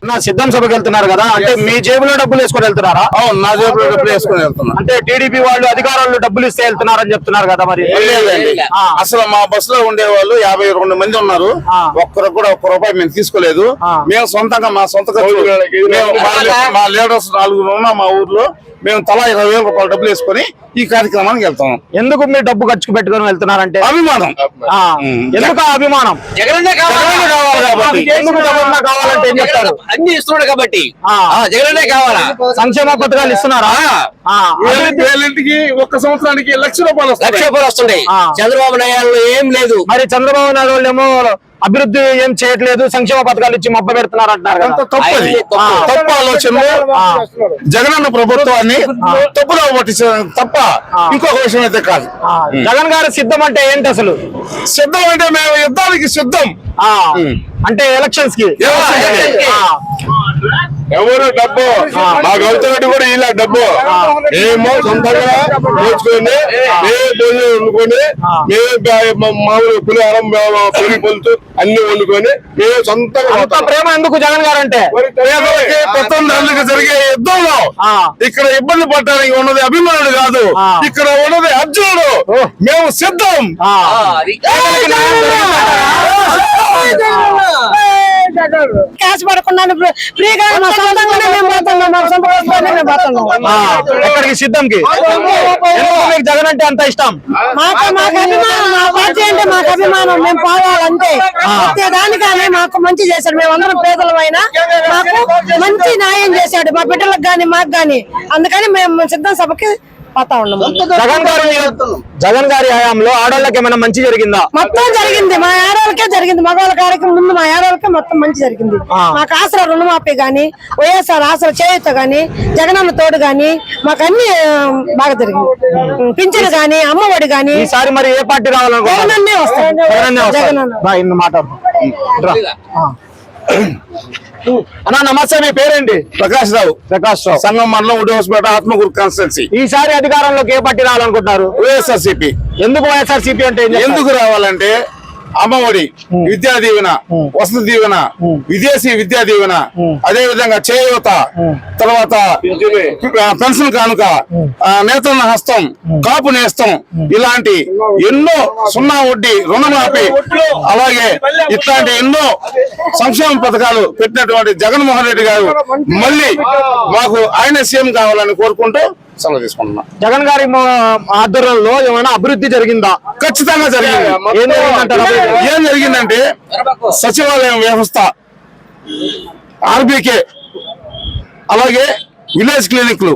నా సిద్ధం సభకి వెళ్తున్నారు కదా, అంటే మీ జేబులో డబ్బులు వేసుకొని వెళ్తున్నారా? అవును, నా జేబులో డబ్బులు వేసుకొని వెళ్తున్నా. అంటే టీడీపీ వాళ్ళు అధికారులు డబ్బులు ఇస్తే వెళ్తున్నారని చెప్తున్నారు కదా, మరి అసలు మా బస్ లో ఉండే వాళ్ళు 52 మంది ఉన్నారు. ఒక్కరు కూడా ఒక్క రూపాయి మేము తీసుకోలేదు. మేము సొంతంగా మా సొంత మా లీడర్స్ 4 ఉన్నాం మా ఊర్లో. మేము తలా 20,000 రూపాయలు డబ్బులు వేసుకొని ఈ కార్యక్రమానికి వెళ్తాం. ఎందుకు మీరు డబ్బు ఖర్చు పెట్టుకొని వెళ్తున్నారంటే అభిమానం. ఎందుకు అభిమానం? జగనన్నే కావాలి. ఎందుకు జగనన్న కావాలంటే ఏం చెప్తారు? అన్ని ఇస్తున్నాడు కాబట్టి జగనన్నే కావాలా. సంక్షేమ పథకాలు ఇస్తున్నారా? ఇంటికి ఒక్క సంవత్సరానికి 1,00,000 రూపాయలు వస్తున్నాయి. చంద్రబాబు నాయుడు ఏం లేదు. మరి చంద్రబాబు నాయుడు వాళ్ళు ఏమో అభివృద్ధి ఏం చేయట్లేదు, సంక్షేమ పథకాలు ఇచ్చి మబ్బ పెడుతున్నారు అంటారు. తప్పు ఆలోచనలు జగనన్న ప్రభుత్వాన్ని తప్పులో పట్టించడం తప్ప ఇంకొక విషయం అయితే కాదు. జగన్ గారు సిద్ధం అంటే ఏంటి అసలు? సిద్ధం అంటే మేము యుద్ధానికి సిద్ధం. అంటే ఎలక్షన్స్ కి ఎవరు డబ్బు మాకు అవుతున్నట్టు కూడా ఇలా డబ్బు మేము సొంతంగా నేర్చుకొని వండుకొని మామూలు పులిహారం పొలి పొలుతూ అన్ని వండుకొని మేము సొంతంగా. ప్రేమ ఎందుకు జగన్ గారు అంటే? పేదలకి 19 జరిగే యుద్ధంలో ఇక్కడ ఇబ్బంది పడటానికి ఉన్నది అభిమానులు కాదు, ఇక్కడ ఉన్నది అర్జునుడు. మేము సిద్ధం. క్యాష్ పడకుండా ఫ్రీగా ఎక్కడికి సిద్ధంకి? మీకు జగన్ అంటే అంత ఇష్టం? మాకు అభిమానం, మా పార్టీ అంటే మాకు అభిమానం. మేము పోవాలంటే దానికనే మాకు మంచి చేశాడు. మేము అందరం పేదలమైనా మాకు మంచి న్యాయం చేశాడు మా బిడ్డలకు గాని మాకు గాని. అందుకని మేము సిద్ధం సభకి పోతా ఉన్నాము. జగన్ గారి హయాంలో ఆడవాళ్ళకి ఏమైనా మంచి జరిగిందా? మొత్తం జరిగింది. మా ఆడవాళ్ళకే జరిగింది. మగవాళ్ళ కార్యక్రమం ముందు మా ఆడవాళ్ళకే మొత్తం మంచి జరిగింది. మాకు ఆసరా రుణమాఫీ గాని, వైఎస్ఆర్ ఆసరా చేయూత గాని, జగనన్న తోడు గాని మాకు అన్ని బాగా జరిగింది. పింఛను గాని, అమ్మఒడి గాని. ఈసారి మరి ఏ పార్టీ రావాలనుకుంటున్నారు? జగనన్నే వస్తాడు. జగనన్న మాట్లాడు. అన్నా నమస్తే, మీ పేరేంటి? ప్రకాష్ రావు. సంగం మండలం ఉడవసపేట ఆత్మకూరు కాన్స్టిట్యున్సీ. ఈసారి అధికారంలోకి ఏ పార్టీ రావాలనుకుంటున్నారు? వైఎస్ఆర్సీపీ. ఎందుకు వైఎస్ఆర్సీపీ అంటే? ఎందుకు రావాలంటే అమ్మఒడి, విద్యా దీవెన, వసతి దీవెన, విదేశీ విద్యా దీవెన, అదే విధంగా చేయూత, తర్వాత పెన్షన్ కానుక, నేతన్న హస్తం, కాపు నేస్తం, ఇలాంటి ఎన్నో సున్నా వడ్డీ రుణమాఫీ, అలాగే ఇట్లాంటి ఎన్నో సంక్షేమ పథకాలు పెట్టినటువంటి జగన్మోహన్ రెడ్డి గారు మళ్ళీ మాకు ఆయన సీఎం కావాలని కోరుకుంటూ సెలవు తీసుకుంటున్నా. జగన్ గారి ఆధ్వర్యంలో ఏమైనా అభివృద్ధి జరిగిందా? ఖచ్చితంగా జరిగింది. ఏం జరిగిందంటే సచివాలయం వ్యవస్థ, ఆర్బీకే, అలాగే విలేజ్ క్లినిక్లు,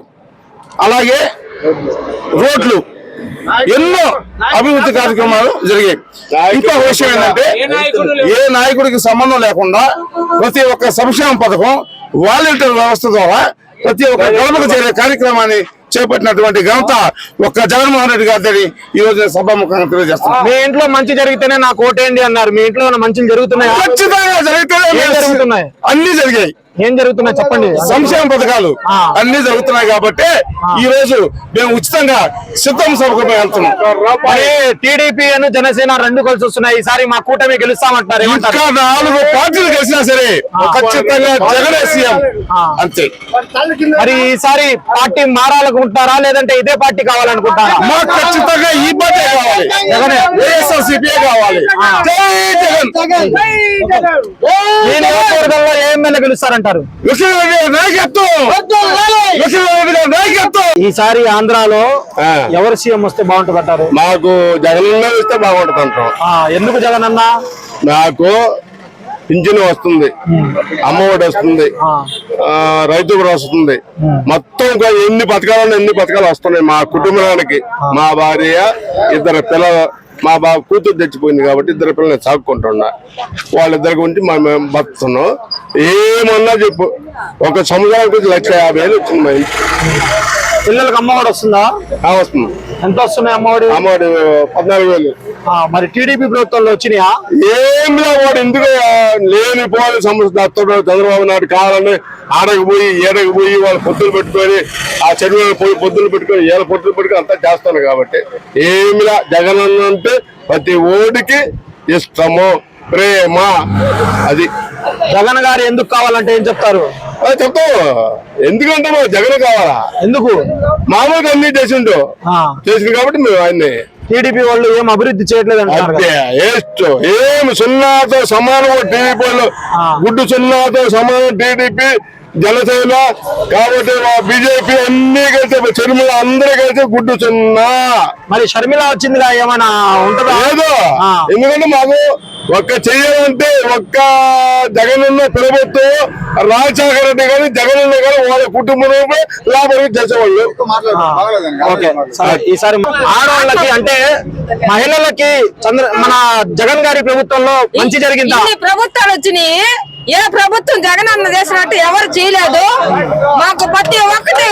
అలాగే రోడ్లు, ఎన్నో అభివృద్ధి కార్యక్రమాలు జరిగాయి. ఇంకో విషయం ఏంటంటే ఏ నాయకుడికి సంబంధం లేకుండా ప్రతి ఒక్క సంక్షేమ పథకం వాలంటీర్ వ్యవస్థ ద్వారా ప్రతి ఒక్క గడపకు చేరే కార్యక్రమాన్ని చేపట్టినటువంటి ఘనత ఒక్క జగన్మోహన్ రెడ్డి గారి ఈ రోజు సభాముఖంగా తెలియజేస్తున్నాం. మీ ఇంట్లో మంచి జరిగితేనే నాకు ఓటేయండి అన్నారు. మీ ఇంట్లో మంచి జరుగుతున్నాయి? ఖచ్చితంగా జరుగుతున్నాయి. అన్ని జరిగాయి. ఏం జరుగుతున్నాయి చెప్పండి. సంక్షేమ పథకాలు అన్ని జరుగుతున్నాయి కాబట్టి ఈ రోజు మేము ఉచితంగా సిద్ధం సభకు వెళ్తున్నాం. టీడీపీ అని జనసేన రెండు కలిసి వస్తున్నాయి. ఈసారి మా కూటమి గెలుస్తామంటారు. ఇంకా 4 పార్టీలు గెలిచినా సరే ఖచ్చితంగా జగనే సీఎం అంతే. మరి ఈసారి పార్టీ మారాలనుకుంటారా లేదంటే ఇదే పార్టీ కావాలనుకుంటారా? మాకు ఖచ్చితంగా ఈ పార్టీ కావాలి, జగనే, వైఎస్ఆర్సీపీ కావాలి. ఈ నియోజకవర్గంలో ఏ ఎమ్మెల్యే గెలుస్తారంటారు? ఈసారి ఆంధ్రాలో ఎవరు సీఎం వస్తే బాగుంటుంది అంటారు? మాకు జగనన్న వస్తే బాగుంటుంది అంటాం. ఎందుకు జగనన్న? నాకు పింఛను వస్తుంది, అమ్మఒడి వస్తుంది, రైతు కూడా వస్తుంది, మొత్తం ఎన్ని పథకాలు వస్తున్నాయి మా కుటుంబానికి. మా భార్య, 2 పిల్లలు, మా బాబు కూతురు తెచ్చిపోయింది కాబట్టి 2 పిల్లల్ని సాగుకుంటున్నా. వాళ్ళిద్దరి గురించి మేము బతున్నాం. ఏమన్నా చెప్పు, ఒక సంవత్సరానికి 1,50,000 వచ్చింది మా ఇంటి. పిల్లలకు అమ్మఒడి వస్తుందా? వస్తుంది. ఎంత వస్తున్నాయి అమ్మఒడి? 14,000. మరి టీడీపీ ప్రభుత్వంలో వచ్చినాయా? ఏం లేవాడు ఎందుకు లేనిపోని సమస్య చంద్రబాబు నాయుడు కావాలని ఆడకపోయి ఏడకపోయి వాళ్ళు పొద్దులు పెట్టుకొని ఆ చెరువులను పోయి పొద్దులు పెట్టుకొని ఏళ్ళ పొద్దులు పెట్టుకొని అంతా చేస్తాను కాబట్టి ఏమిలా జగన్ అంటే ప్రతి ఓడికి ఇష్టము. ప్రేమ అది జగన్ గారు ఎందుకు కావాలంటే ఏం చెప్తారు? చెప్తావు. ఎందుకంటే మాకు జగన్ కావాలా? ఎందుకు? మామూలుగా అన్ని చేసిండు కాబట్టి మేము ఆయన్ని. టీడీపీ వాళ్ళు ఏం అభివృద్ధి చేయట్లేదు అంటారు కదా. ఏం సున్నాతో సమానం టీడీపీ వాళ్ళు, గుడ్డు సున్నాతో సమానం టీడీపీ జనసేన. కాబట్టి మా బీజేపీ అన్ని కలిసి షర్మిల అందరూ కలిసి గుడ్డు సున్నా. మరి షర్మిల వచ్చిందిగా ఏమైనా ఉంటుందా? లేదు. ఎందుకంటే మాకు ఒక్క చెయ్యాలంటే ఒక్క జగనన్న ప్రభుత్వం, రాజశేఖర రెడ్డి కానీ జగనన్న కానీ వాళ్ళ కుటుంబంలో లాభం చేసేవాళ్ళు. ఓకే సరే, ఈసారి ఆడవాళ్ళకి అంటే మహిళలకి మన జగన్ గారి ప్రభుత్వంలో మంచి జరిగిందా? ఇన్ని ప్రభుత్వాలు వచ్చినాయి, ఏ ప్రభుత్వం జగన్ అన్న చేసినట్టు ఎవరు చేయలేదు. మాకు ప్రతి ఒక్కటి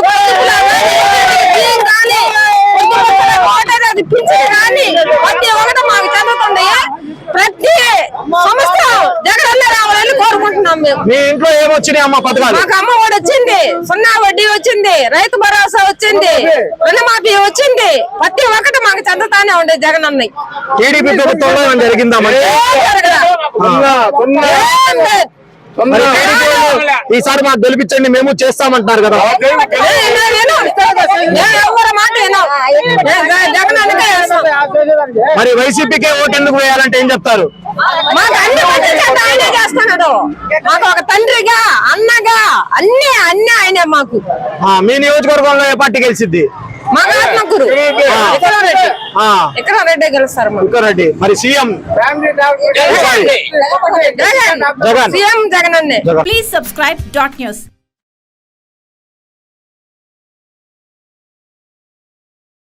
ప్రతి ఒక్కటి మాకు చదువుతుంది. ప్రతి సంవత్సరం జగన్ అన్న రావాలని కోరుకుంటున్నాం మేము. మీ ఇంట్లో ఏమొచ్చినాయి అమ్మ పథకాలు? మాకు అమ్మ ఒడి వచ్చింది, సున్నా వడ్డీ వచ్చింది, రైతు భరోసా వచ్చింది, రుణమాఫీ వచ్చింది. ప్రతి ఒక్కటి మాకు చెందుతానే ఉండే జగన్ అన్నయ్య. టీడీపీ ప్రభుత్వంలో ఏమైనా జరిగిందా? ఈసారి మాకు గెలిపించండి, మేము చేస్తామంటున్నారు కదా. మరి వైసీపీకే ఓటు ఎందుకు వేయాలంటే ఏం చెప్తారు? మాకు అన్ని ఆయనే చేస్తున్నాడు. మాకు ఒక తండ్రిగా, అన్నగా అన్ని ఆయనే మాకు. మీ నియోజకవర్గంలో ఏ పార్టీ గెలిచిద్ది? మాకు ఆత్మకూరు రెడ్డి గెలుస్తారు. రెడ్డి. మరి సీఎం జగన్ అన్నే. Please subscribe .news.